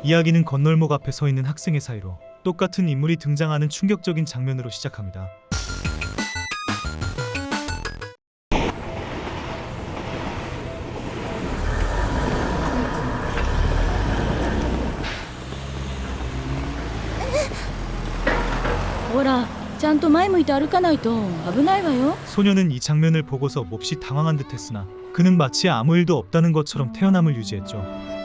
이야기는 건널목 앞에 서 있는 학생의 사이로 똑같은 인물이 등장하는 충격적인 장면으로 시작합니다.ほら、ちゃんと前向いて歩かないと危ないわよ。 소녀는 이 장면을 보고서 몹시 당황한 듯했으나 그는 마치 아무 일도 없다는 것처럼 태연함을 유지했죠.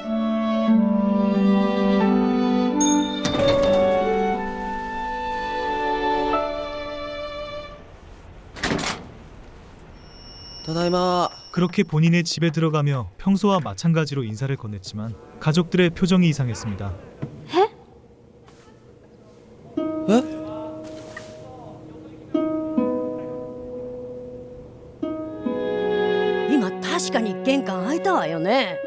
다다이마. 그렇게 본인의 집에 들어가며 평소와 마찬가지로 인사를 건넸지만 가족들의 표정이 이상했습니다. え？今確かに玄関開いたわよね。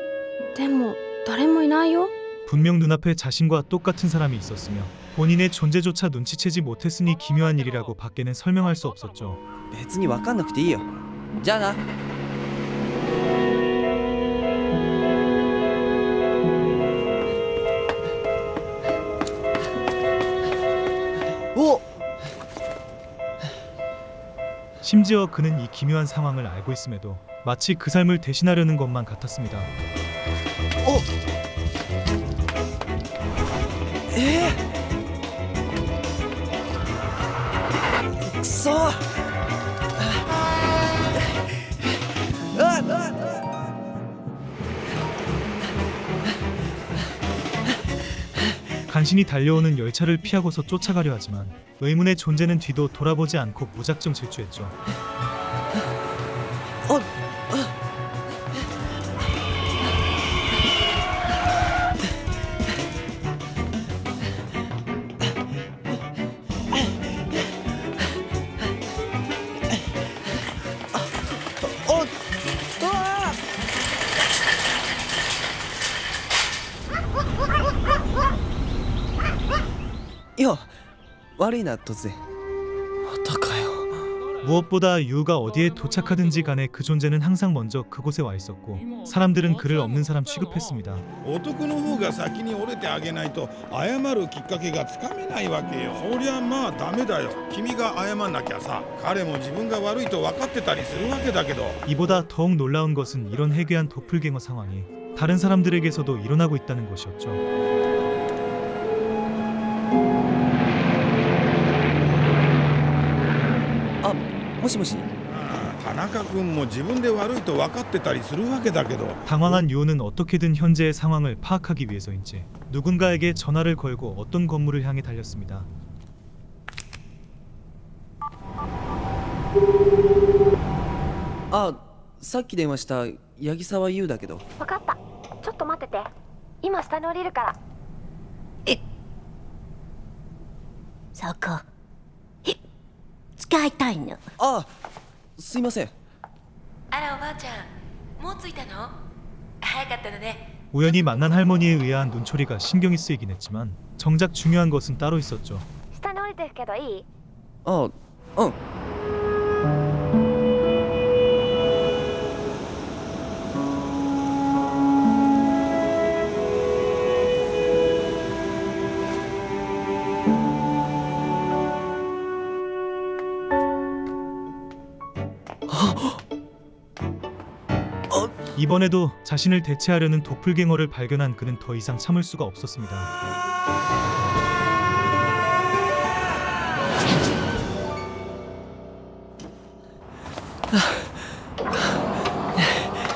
でも誰もいないよ。 분명 눈앞에 자신과 똑같은 사람이 있었으며 본인의 존재조차 눈치채지 못했으니 기묘한 일이라고 밖에는 설명할 수 없었죠. 別に分かんなくていいよ。じゃあな。お！ 심지어 그는 이 기묘한 상황을 알고 있음에도 마치 그 삶을 대신하려는 것만 같았습니다. お！くそ！간신히 달려오는 열차를 피하고서 쫓아가려 하지만 의문의 존재는 뒤도 돌아보지 않고 무작정 질주했죠. 야, 悪いな突然。またかよ。 무엇보다 유우가 어디에 도착하든지 간에 그 존재는 항상 먼저 그곳에 와 있었고 사람들은 그를 없는 사람 취급했습니다. 男の方が先に折れてあげないと謝るきっかけがつかめないわけよ。そりゃまあダメだよ。君が謝んなきゃさ、彼も自分が悪いと分かってたりするわけだけど。 이보다 더욱 놀라운 것은 이런 해괴한 도플갱어 상황이 다른 사람들에게서도 일어나고 있다는 것이었죠. もしもし。田中君も自分で悪いと分かってたりするわけだけど。 당황한 유우는 어떻게든 현재의 상황을 파악하기 위해서인지 누군가에게 전화를 걸고 어떤 건물을 향해 달렸습니다. あ、さっき電話した八木沢優だけど。分かった。ちょっと待ってて。今下に降りるから。そこ。使いたいの。あ、すいません。あらおばあちゃん、もう着いたの？早かったのね。 우연히 만난 할머니에 의한 눈초리가 신경이 쓰이긴 했지만 정작 중요한 것은 따로 있었죠. 下に降りてるけどいい？あ、うん。 이번에도 자신을 대체하려는 도플갱어를 발견한 그는 더 이상 참을 수가 없었습니다.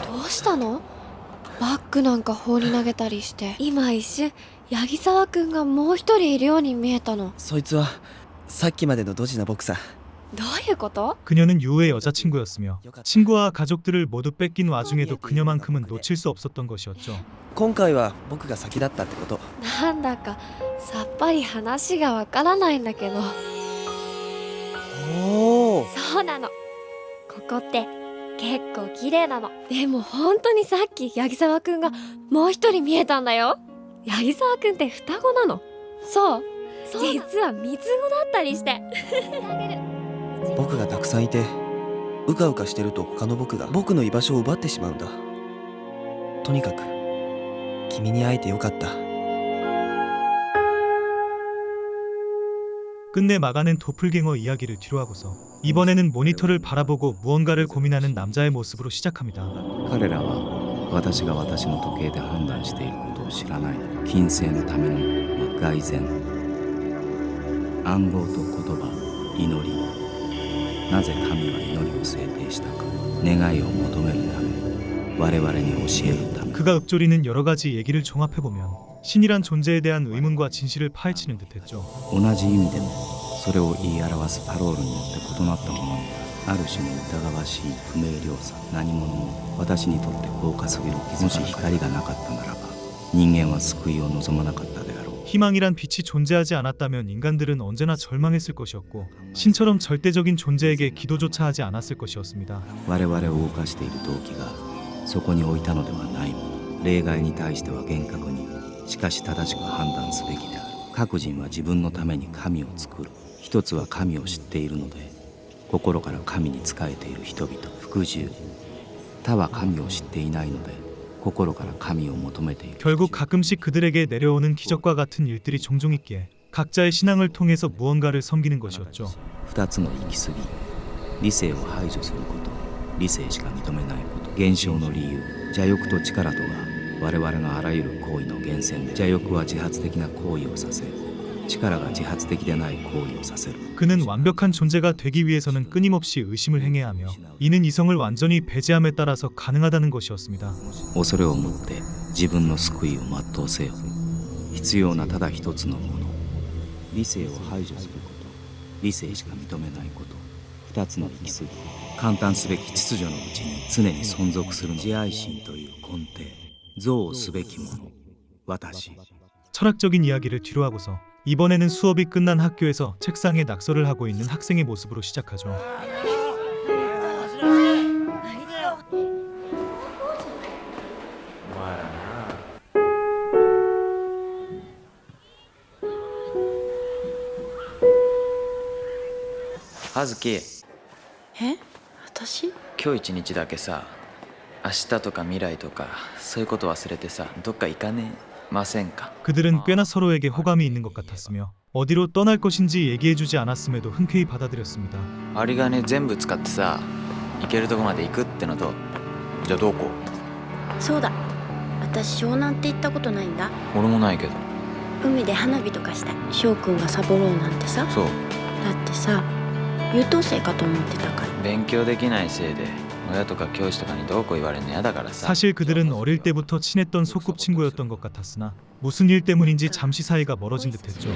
どうしたの？バッグなんか放り投げたりして。今一瞬八木沢くんがもう一人いるように見えたの。そいつはさっきまでのドジな僕さ。どういうこと？ 그녀는 유우의 여자친구였으며 친구와 가족들을 모두 뺏긴 와중에도 그녀만큼은 놓칠 수 없었던 것이었죠. 今回は僕が先だったってこと。なんだかさっぱり話がわからないんだけど。おお。そうなの。ここって結構綺麗なの。でも本当にさっき八木沢くんがもう一人見えたんだよ。八木沢くんって双子なの？そう。実は三つ子だったりして。僕がたくさんいてうかうかしてると他の僕が僕の居場所を奪ってしまうんだ。とにかく君に会えてよかった。 끝내 막아낸 도플갱어 이야기를 뒤로하고서 이번에는 모니터를 바라보고 무언가를 고민하는 남자의 모습으로 시작합니다. 彼らは私が私の時計で判断していることを知らない。金星のための蓋然、暗号と言葉、祈り。なぜ神は祈りを制定したか。願いを求めるため、我々に教えるため。 그가 읊조리는 여러 가지 얘기를 종합해보면 신이란 존재에 대한 의문과 진실을 파헤치는 듯했죠. 同じ意味でもそれを言い表すパロールによって異なったものにある種の疑わしい不明瞭さ。何者も私にとって高価すぎる傷。もし光がなかったならば人間は救いを望まなかったであろう。 희망이란 빛이 존재하지 않았다면 인간들은 언제나 절망했을 것이었고 신처럼 절대적인 존재에게 기도조차 하지 않았을 것이었습니다. 我々を動かしている動機がそこに置いたのではないもの。例外に対しては厳格に、しかし正しく判断すべきである。各人は自分のために神を作る。一つは神を知っているので心から神に仕えている人々。服従。他は神を知っていないので心から神を求めている。 결국 가끔씩 그들에게 내려오는 기적과 같은 일들이 종종 있기에 각자의 신앙을 통해서 무언가를 섬기는 것이었죠. 二つの行き過ぎ。理性を排除すること、理性しか認めないこと。現象の理由。邪欲と力とは我々のあらゆる行為の源泉で、邪欲は自発的な行為をさせ、力が自発的でない行為をさせる。 그는 완벽한 존재가 되기 위해서는 끊임없이 의심을 행해야 하며 이는 이성을 완전히 배제함에 따라서 가능하다는 것이었습니다. 恐れを持って自分の救いを全うせよ。必要なただ一つのもの。理性を排除すること、理性しか認めないこと。二つの行き過ぎ。簡単すべき秩序のうちに常に存続する自愛心という根底。憎悪すべきもの。私。 철학적인 이야기를 뒤로하고서 이번에는 수업이 끝난 학교에서 책상에 낙서를 하고 있는 학생의 모습으로 시작하죠.葉月、え？私？今日一日だけさ、明日とか未来とかそういうこと忘れてさ、どっか行かねませんか? 그들은 꽤나 서로에게 호감이 있는 것 같았으며 어디로 떠날 것인지 얘기해주지 않았음에도 흔쾌히 받아들였습니다. 有り金全部使ってさ、行けるとこまで行くってのと、じゃあどこ? そうだ、私湘南って行ったことないんだ。俺もないけど。海で花火とかしたい。翔くんがサボろうなんてさ。そう。だってさ、優等生かと思ってたから。勉強できないせいで親とか教師とかにどうこう言われるの嫌だからさ。 사실 그들은 어릴 때부터 친했던 소꿉친구였던 것 같았으나 무슨 일 때문인지 잠시 사이가 멀어진 듯했죠.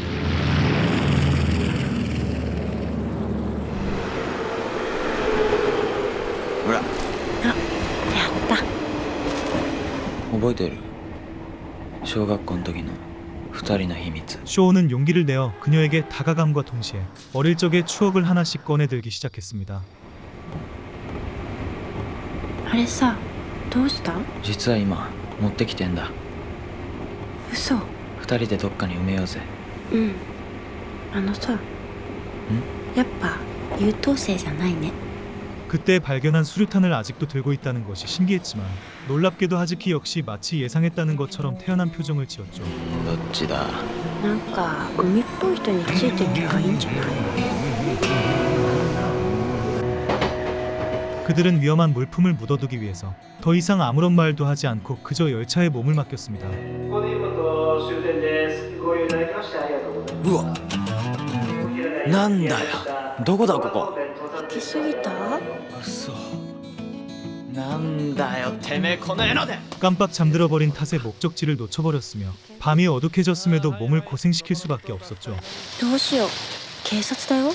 ほら。あ、やった。覚えてる？小学校の時の二人の秘密。 쇼는 용기를 내어 그녀에게 다가감과 동시에 어릴 적의 추억을 하나씩 꺼내들기 시작했습니다. あれさ、どうした？実は今持ってきてんだ。嘘。二人でどっかに埋めようぜ。うん。あのさ、やっぱ優等生じゃないね。 그때 발견한 수류탄을 아직도 들고 있다는 것이 신기했지만 놀랍게도 하즈키 역시 마치 예상했다는 것처럼 태연한 표정을 지었죠. どっちだ? なんか海っぽい人についてきゃいいんじゃない? 그들은 위험한 물품을 묻어두기 위해서 더 이상 아무런 말도 하지 않고 그저 열차에 몸을 맡겼습니다. うわ、なんだよ、どこだここ。行き過ぎた？なんだよてめえこの野郎で. 깜빡 잠들어버린 탓에 목적지를 놓쳐버렸으며 밤이 어둑해졌음에도 몸을 고생시킬 수밖에 없었죠. どうしよう、警察だよ。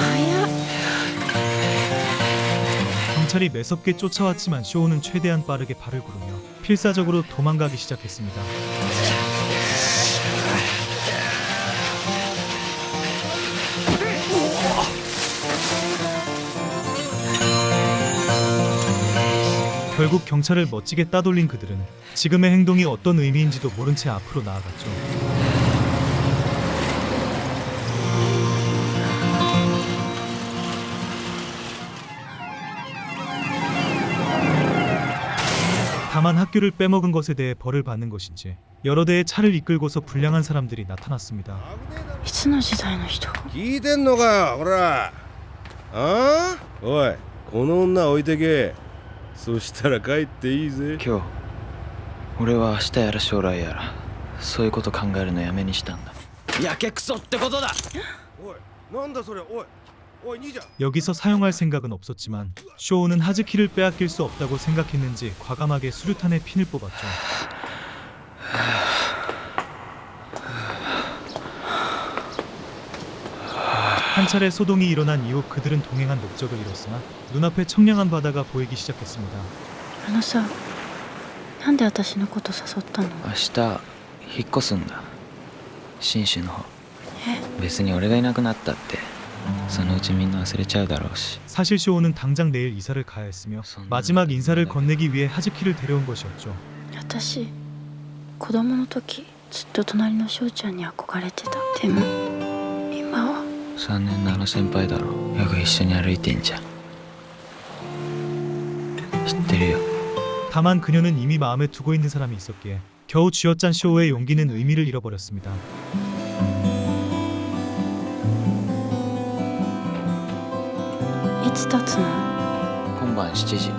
早っ。 경찰이 매섭게 쫓아왔지만 쇼우는 최대한 빠르게 발을 구르며 필사적으로 도망가기 시작했습니다. 결국 경찰을 멋지게 따돌린 그들은 지금의 행동이 어떤 의미인지도 모른 채 앞으로 나아갔죠. 다만 학교를 빼먹은 것에 대해 벌을 받는 것인지 여러 대의 차를 이끌고서 불량한 사람들이 나타났습니다. いつの時代の人？聞いてんのかよほら。ああ、おいこの女置いてけ。そしたら帰っていいぜ。今日俺は明日やら将来やらそういうこと考えるのやめにしたんだ。やけくそってことだ。おいなんだそれ。おいおい兄ちゃん。 여기서 사용할 생각은 없었지만 쇼우는 하즈키를 빼앗길 수 없다고 생각했는지 과감하게 수류탄에 핀을 뽑았죠. 한 차례 소동이 일어난 이후 그들은 동행한 목적을 잃었으나 눈앞에 청량한 바다가 보이기 시작했습니다. あのさ、なんで私のこと誘ったの？明日引っ越すんだ。信州の方。え？別に俺がいなくなったってそのうちみんな忘れちゃうだろうし。 사실 쇼우는 당장 내일 이사를 가야 했으며 마지막 인사를 건네기 위해 하즈키를 데려온 것이었죠. 私、子供の時ずっと隣の翔ちゃんに憧れてた。でも今は。3年のあの先輩だろ。よく一緒に歩いてんじゃん。知ってるよ。 다만 그녀는 이미 마음에 두고 있는 사람이 있었기에 겨우 쥐어짠 쇼우의 용기는 의미를 잃어버렸습니다. いつ経つの？今晩7時。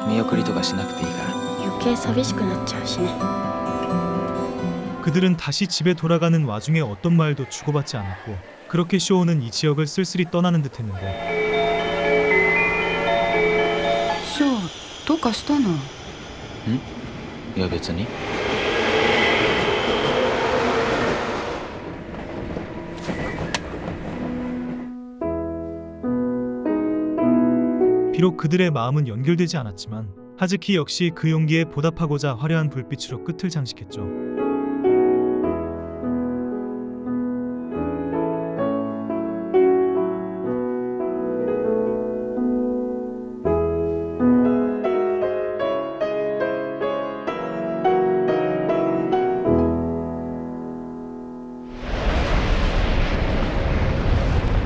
見送りとかしなくていいから。余計寂しくなっちゃうしね。 그들은 다시 집에 돌아가는 와중에 어떤 말도 주고받지 않았고 그렇게 쇼우는 이 지역을 쓸쓸히 떠나는 듯했는데 翔、どうかしたの？ん？いや別に。 비록 그들의 마음은 연결되지 않았지만 하즈키 역시 그 용기에 보답하고자 화려한 불빛으로 끝을 장식했죠.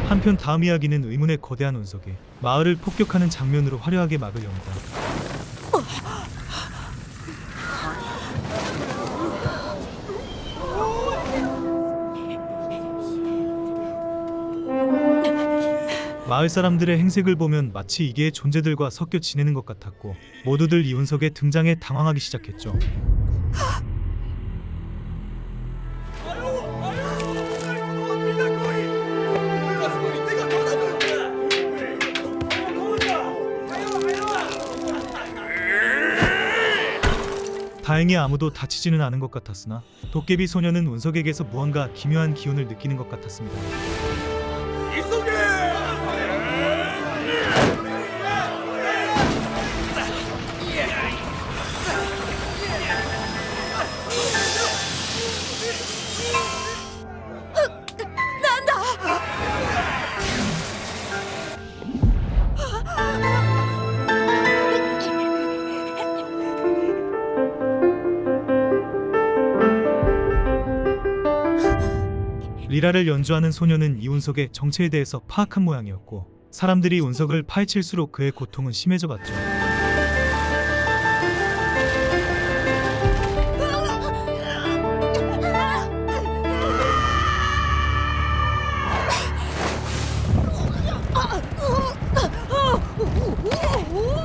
한편 다음 이야기는 의문의 거대한 운석이 마을을 폭격하는 장면으로 화려하게 막을 엽니다. 마을 사람들의 행색을 보면 마치 이계의 존재들과 섞여 지내는 것 같았고 모두들 이 운석의 등장에 당황하기 시작했죠. 다행히 아무도 다치지는 않은 것 같았으나 도깨비 소녀는 운석에게서 무언가 기묘한 기운을 느끼는 것 같았습니다. 리라를 연주하는 소녀는 이 운석의 정체에 대해서 파악한 모양이었고 사람들이 운석을 파헤칠수록 그의 고통은 심해져 갔죠.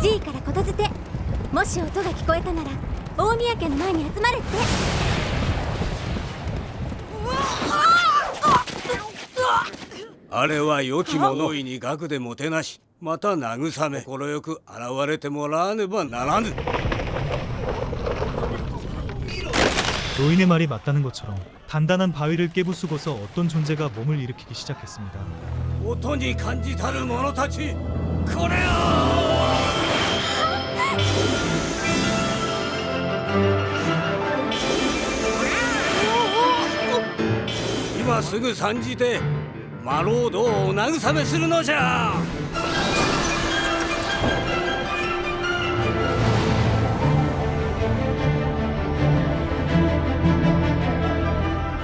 G からことづて、もし音が聞こえたなら大宮家の前に集まれって。あれは良き者に学でもてなし、また慰め快く現れてもらわねばならぬ。 노인의 말이 맞다는 것처럼 단단한 바위를 깨부수고서 어떤 존재가 몸을 일으키기 시작했습니다. 音に感じたる者たち、これよ。今すぐ参じて魔老道を慰めするのじゃ。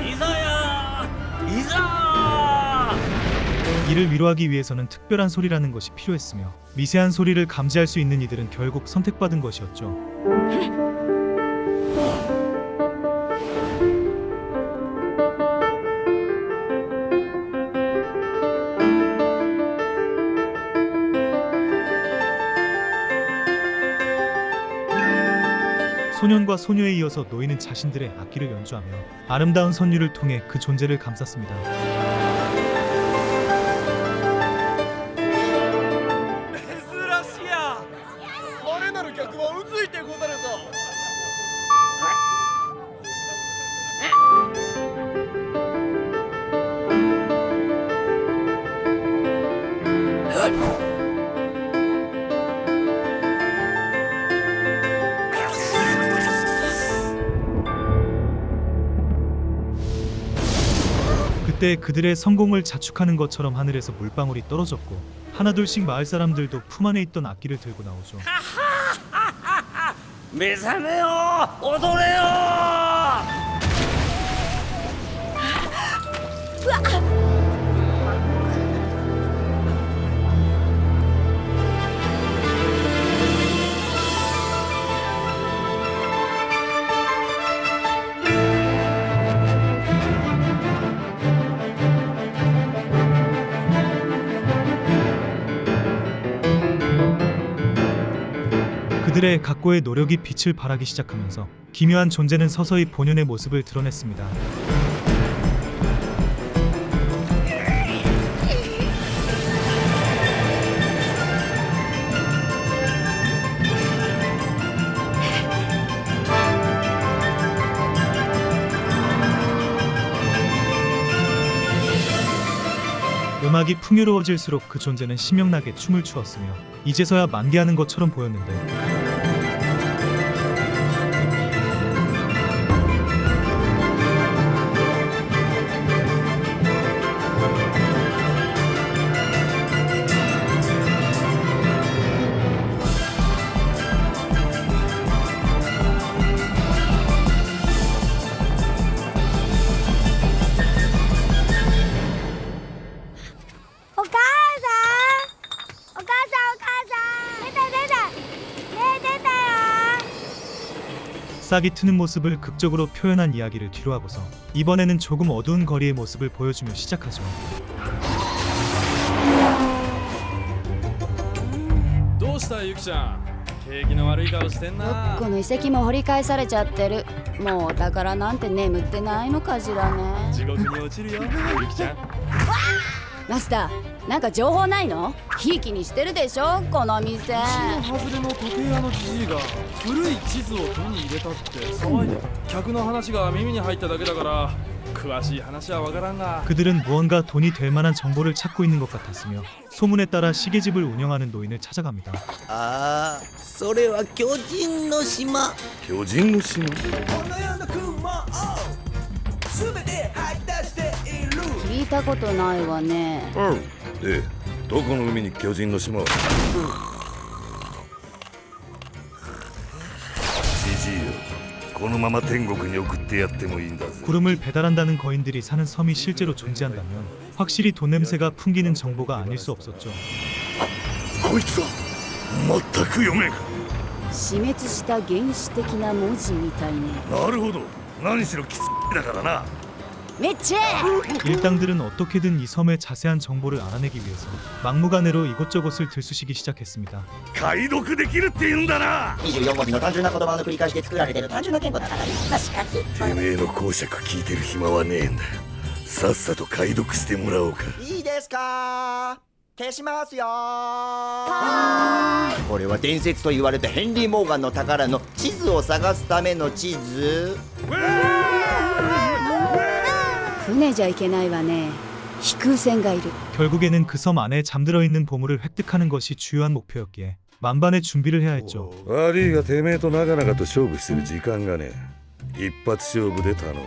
いざや、いざ。 이를 위로하기 위해서는 특별한 소리라는 것이 필요했으며 미세한 소리를 감지할 수 있는 이들은 결국 선택받은 것이었죠. 소년과 소녀에 이어서 노인은 자신들의 악기를 연주하며 아름다운 선율을 통해 그 존재를 감쌌습니다. '그때 그들의 성공을 자축하는 것처럼 하늘에서 물방울이 떨어졌고 하나둘씩 마을 사람들도 품 안에 있던 악기를 들고 나오죠. 目覚めよう踊れよ 그들의 각고의 노력이 빛을 발하기 시작하면서 기묘한 존재는 서서히 본연의 모습을 드러냈습니다. 음악이 풍요로워질수록 그 존재는 신명나게 춤을 추었으며 이제서야 만개하는 것처럼 보였는데 싹이 트는 모습을 극적으로 표현한 이야기를 뒤로하고서 이번에는 조금 어두운 거리의 모습을 보여주며 시작하죠. どうしたゆきちゃん景気の悪い顔してんなこの遺跡も掘り返されちゃってる。もうお宝なんて眠ってないのかしらね。地獄に落ちるよゆきちゃんマスター、なんか情報ないの？ひいきにしてるでしょこの店。外れの時計屋のじじいが古い地図を手に入れたって騒いでた。客の話が耳に入っただけだから詳しい話はわからんが 그들은 무언가 돈이 될 만한 정보를 찾고 있는 것 같았으며 소문에 따라 시계집을 운영하는 노인을 찾아갑니다. ああ、それは巨人の島。巨人の島。聞いたことないわね。で、どこの海に巨人の島は？じじいよ、このまま天国に送ってやってもいいんだぜ。 구름을 배달한다는 거인들이 사는 섬이 실제로 존재한다면 확실히 돈 냄새가 풍기는 정보가 아닐 수 없었죠. こいつは全く読めん。死滅した原始的な文字みたいね。なるほど。何しろキツだからな。 일당들은 어떻게든 이 섬의 자세한 정보를 알아내기 위해서 막무가내로 이곳저곳을 들쑤시기 시작했습니다. 解読できるって言うんだな。24文字の単純な言葉の繰り返しで作られてる単純な言語だから。確かに。てめえの講釈聞いてる暇はねえんだよ。さっさと解読してもらおうか。いいですか？消しますよ。これは伝説と言われたヘンリー・モーガンの宝の地図を探すための地図。 船じゃいけないわね。飛空船がいる。 결국에는 그 섬 안에 잠들어 있는 보물을 획득하는 것이 주요한 목표였기에 만반의 준비를 해야 했죠. 悪いがてめえとなかなかと勝負してる時間がねえ。一発勝負で頼む。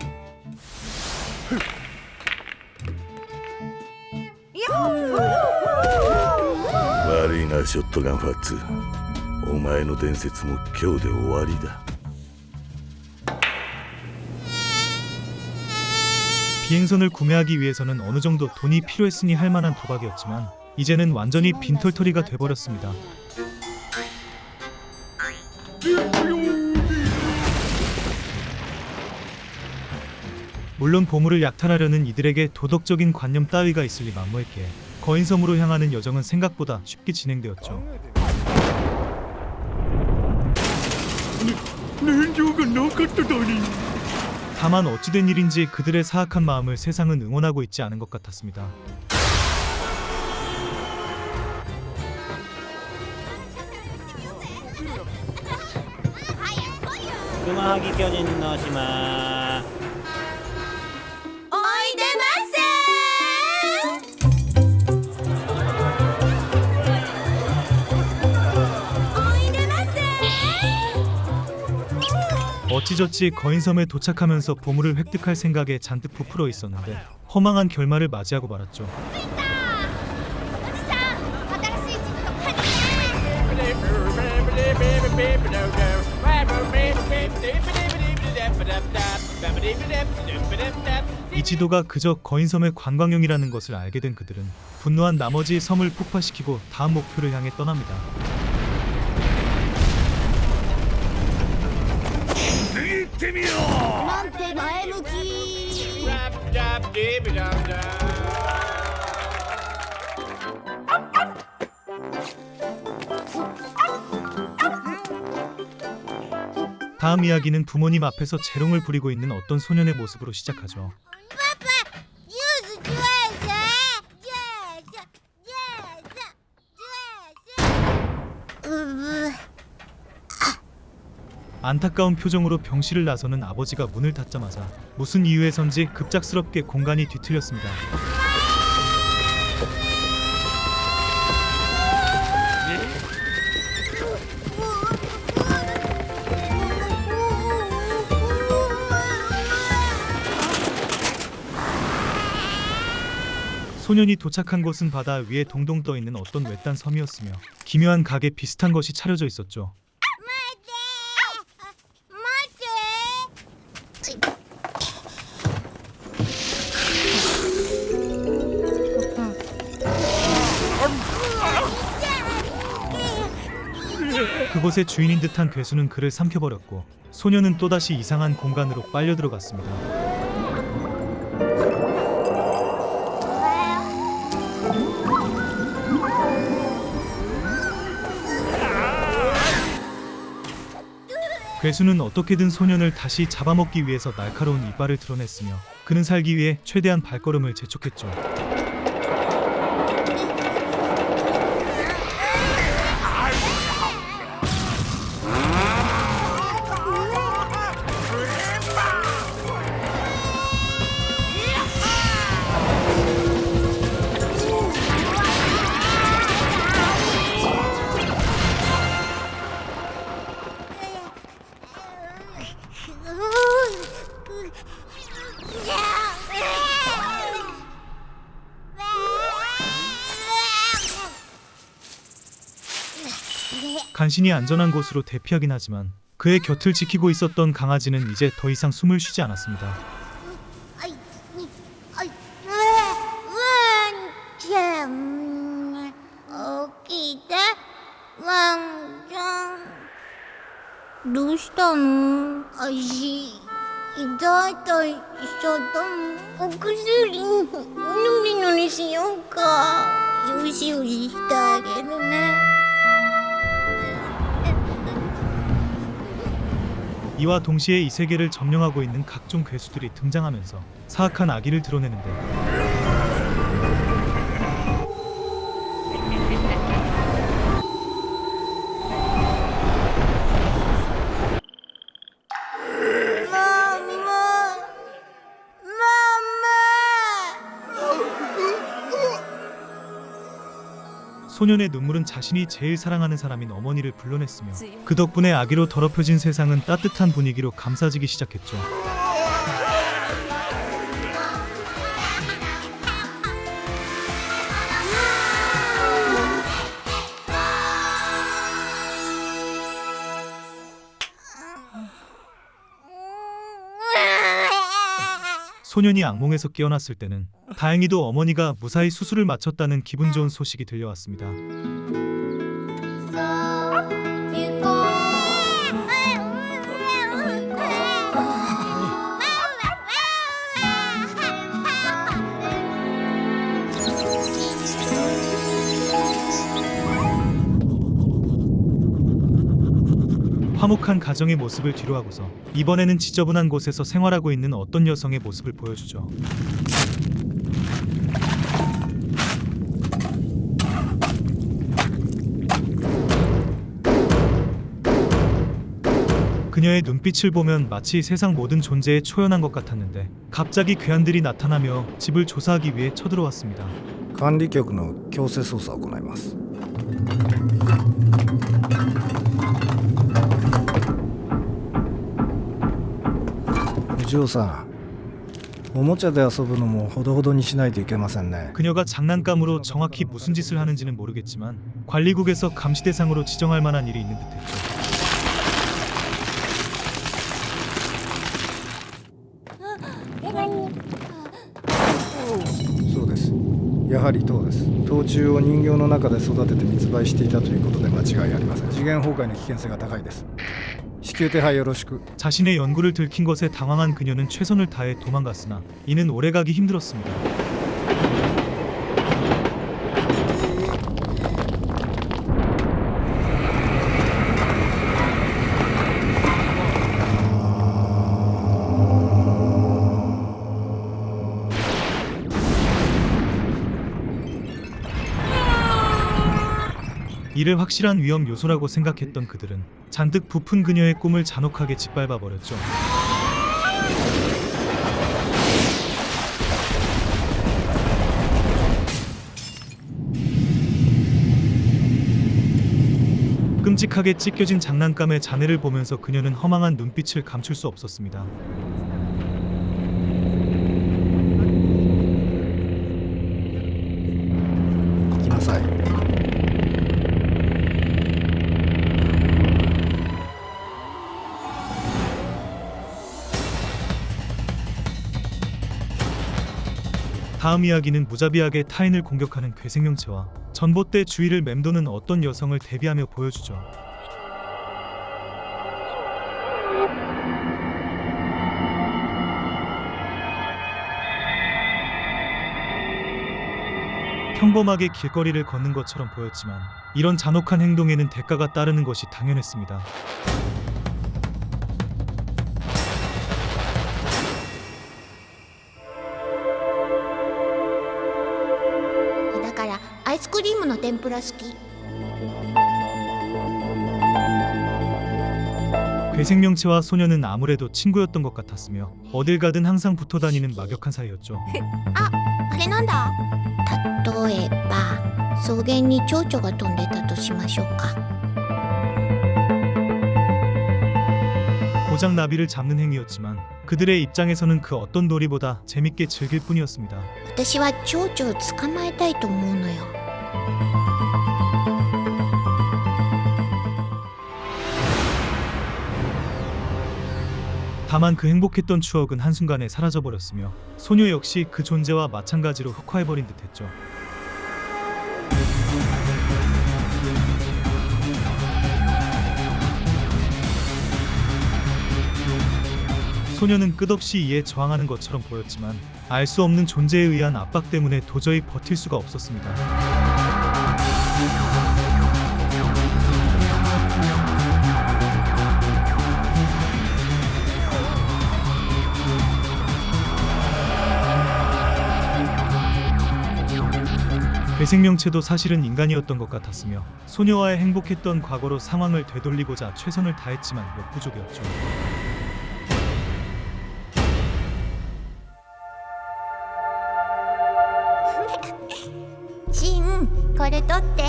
悪いなショットガンファッツ。お前の伝説も今日で終わりだ。 비행선을 구매하기 위해서는 어느 정도 돈이 필요했으니 할 만한 도박이었지만 이제는 완전히 빈털터리가 돼버렸습니다. 물론 보물을 약탈하려는 이들에게 도덕적인 관념 따위가 있을 리 만무했기에 거인섬으로 향하는 여정은 생각보다 쉽게 진행되었죠. 다만 어찌된 일인지 그들의 사악한 마음을 세상은 응원하고 있지 않은 것 같았습니다. 금화하기巨人の島おいで어찌저찌 거인섬에 도착하면서 보물을 획득할 생각에 잔뜩 부풀어 있었는데 허망한 결말을 맞이하고 말았죠. 이 지도가 그저 거인섬의 관광용이라는 것을 알게 된 그들은 분노한 나머지 섬을 폭파시키고 다음 목표를 향해 떠납니다.なんて前向き。 다음 이야기는 부모님 앞에서 재롱을 부리고 있는 어떤 소년의 모습으로 시작하죠. 안타까운 표정으로 병실을 나서는 아버지가 문을 닫자마자 무슨 이유에선지 급작스럽게 공간이 뒤틀렸습니다. 소년이 도착한 곳은 바다 위에 동동 떠있는 어떤 외딴 섬이었으며 기묘한 가게 비슷한 것이 차려져 있었죠. 그곳의 주인인 듯한 괴수는 그를 삼켜버렸고 소년은 또다시 이상한 공간으로 빨려 들어갔습니다. 괴수는 어떻게든 소년을 다시 잡아먹기 위해서 날카로운 이빨을 드러냈으며 그는 살기 위해 최대한 발걸음을 재촉했죠. 간신히 안전한 곳으로 대피하긴 하지만 그의 곁을 지키고 있었던 강아지는 이제 더 이상 숨을 쉬지 않았습니다. 이와 동시에 이 세계를 점령하고 있는 각종 괴수들이 등장하면서 사악한 악의를 드러내는데 소년의 눈물은 자신이 제일 사랑하는 사람인 어머니를 불러냈으며 그 덕분에 아기로 더럽혀진 세상은 따뜻한 분위기로 감싸지기 시작했죠. 소년이 악몽에서 깨어났을 때는 다행히도 어머니가 무사히 수술을 마쳤다는 기분 좋은 소식이 들려왔습니다. 화목한 가정의 모습을 뒤로하고서 이번에는 지저분한 곳에서 생활하고 있는 어떤 여성의 모습을 보여주죠. 그녀의 눈빛을 보면 마치 세상 모든 존재에 초연한 것 같았는데 갑자기 괴한들이 나타나며 집을 조사하기 위해 쳐들어왔습니다. 管理局の強制捜査を行います。お嬢さん、おもちゃで遊ぶのもほどほどにしないといけませんね。 그녀가 장난감으로 정확히 무슨 짓을 하는지는 모르겠지만 관리국에서 감시 대상으로 지정할 만한 일이 있는 듯했죠. そうです。やはり糖です。糖虫を人形の中で育てて密売していたということで間違いありません。次元崩壊の危険性が高いです。至急手配よろしく。 자신의 연구를 들킨 것에 당황한 그녀는 최선을 다해 도망갔으나 이는 오래가기 힘들었습니다. 이를 확실한 위험 요소라고 생각했던 그들은 잔뜩 부푼 그녀의 꿈을 잔혹하게 짓밟아 버렸죠. 끔찍하게 찢겨진 장난감의 잔해를 보면서 그녀는 허망한 눈빛을 감출 수 없었습니다. 다음 이야기는 무자비하게 타인을 공격하는 괴생명체와 전봇대 주위를 맴도는 어떤 여성을 대비하며 보여주죠. 평범하게 길거리를 걷는 것처럼 보였지만 이런 잔혹한 행동에는 대가가 따르는 것이 당연했습니다. 아이스크림の天ぷら好き. 괴생명체와 소녀는 아무래도 친구였던 것 같았으며 어딜 가든 항상 붙어 다니는 막역한 사이였죠. あれなんだ? 例えば草原に蝶々が飛んでたとしましょうか. 고작 나비를 잡는 행위였지만 그들의 입장에서는 그 어떤 놀이보다 재밌게 즐길 뿐이었습니다. 私は蝶々を捕まえたいと思うのよ. 다만 그 행복했던 추억은 한순간에 사라져버렸으며 소녀 역시 그 존재와 마찬가지로 흑화해버린 듯했죠. 소녀는 끝없이 이에 저항하는 것처럼 보였지만 알 수 없는 존재에 의한 압박 때문에 도저히 버틸 수가 없었습니다. 괴생명체도 사실은 인간이었던 것 같았으며 소녀와의 행복했던 과거로 상황을 되돌리고자 최선을 다했지만 역부족이었죠. シン、これ取って。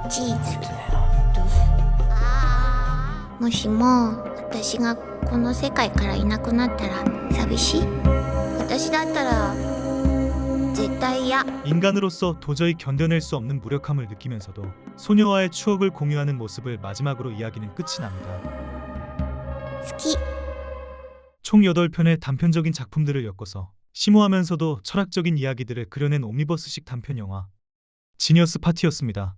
チーズ。もしも私がこの世界からいなくなったら寂しい？私だったら絶対嫌。 인간으로서 도저히 견뎌낼 수 없는 무력함을 느끼면서도 소녀와의 추억을 공유하는 모습을 마지막으로 이야기는 끝이 납니다. 好き。 총 8편의 단편적인 작품들을 엮어서 심오하면서도 철학적인 이야기들을 그려낸 옴니버스식 단편 영화 지니어스 파티였습니다.